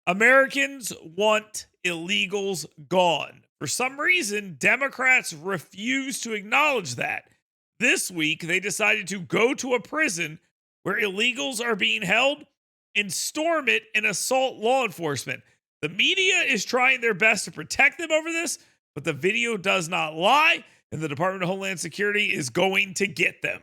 Americans want illegals gone. For some reason, Democrats refuse to acknowledge that. This week, they decided to go to a prison where illegals are being held and storm it and assault law enforcement. The media is trying their best to protect them over this, but the video does not lie, and the Department of Homeland Security is going to get them.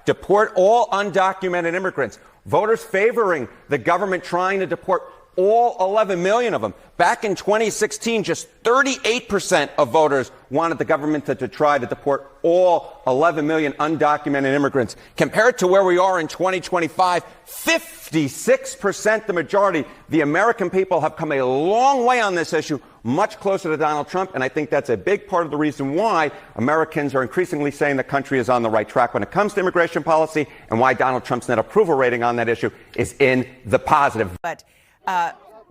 Deport all undocumented immigrants. Voters favoring the government trying to deport all 11 million of them. Back in 2016, just 38% of voters wanted the government to try to deport all 11 million undocumented immigrants. Compared to where we are in 2025, 56%, the majority. The American people have come a long way on this issue, much closer to Donald Trump, and I think that's a big part of the reason why Americans are increasingly saying the country is on the right track when it comes to immigration policy, and why Donald Trump's net approval rating on that issue is in the positive. But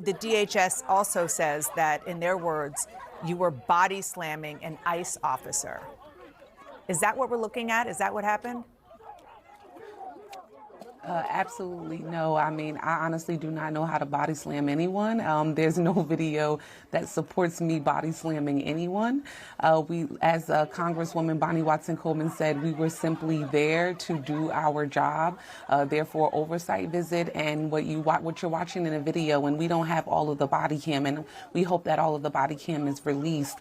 the DHS also says that, in their words, you were body slamming an ICE officer. Is that what we're looking at? Is that what happened? Absolutely no. I mean, I honestly do not know how to body slam anyone. There's no video that supports me body slamming anyone. We, as Congresswoman Bonnie Watson Coleman said, we were simply there to do our job. Therefore, oversight visit, and what you're watching in a video, and we don't have all of the body cam, and we hope that all of the body cam is released.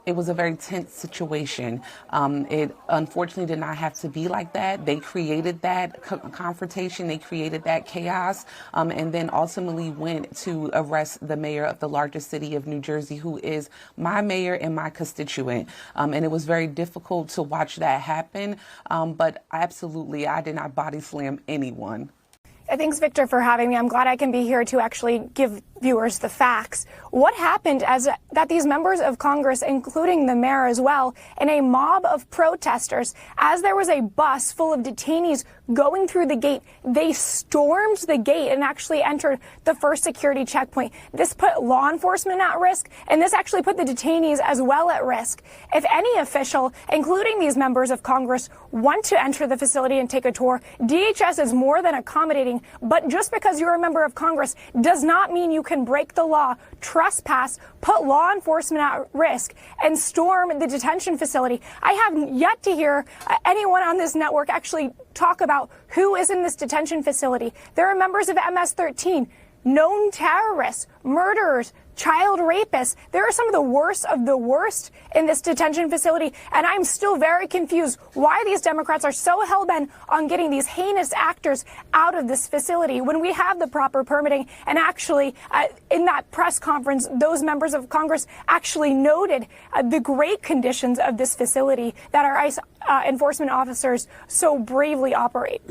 It was a very tense situation. It unfortunately did not have to be like that. They created that confrontation, they created that chaos, and then ultimately went to arrest the mayor of the largest city of New Jersey, who is my mayor and my constituent. And it was very difficult to watch that happen, but absolutely, I did not body slam anyone. Thanks, Victor, for having me. I'm glad I can be here to actually give viewers the facts. What happened as that these members of Congress, including the mayor as well, and a mob of protesters, as there was a bus full of detainees going through the gate, they stormed the gate and actually entered the first security checkpoint. This put law enforcement at risk, and this actually put the detainees as well at risk. If any official, including these members of Congress, want to enter the facility and take a tour, DHS is more than accommodating. But just because you're a member of Congress does not mean you can break the law, trespass, put law enforcement at risk, and storm the detention facility. I have yet to hear anyone on this network actually talk about who is in this detention facility. There are members of MS-13, known terrorists, murderers, child rapists. There are some of the worst in this detention facility, and I'm still very confused why these Democrats are so hell-bent on getting these heinous actors out of this facility when we have the proper permitting. And actually, in that press conference, those members of Congress actually noted the great conditions of this facility that our ICE enforcement officers so bravely operate.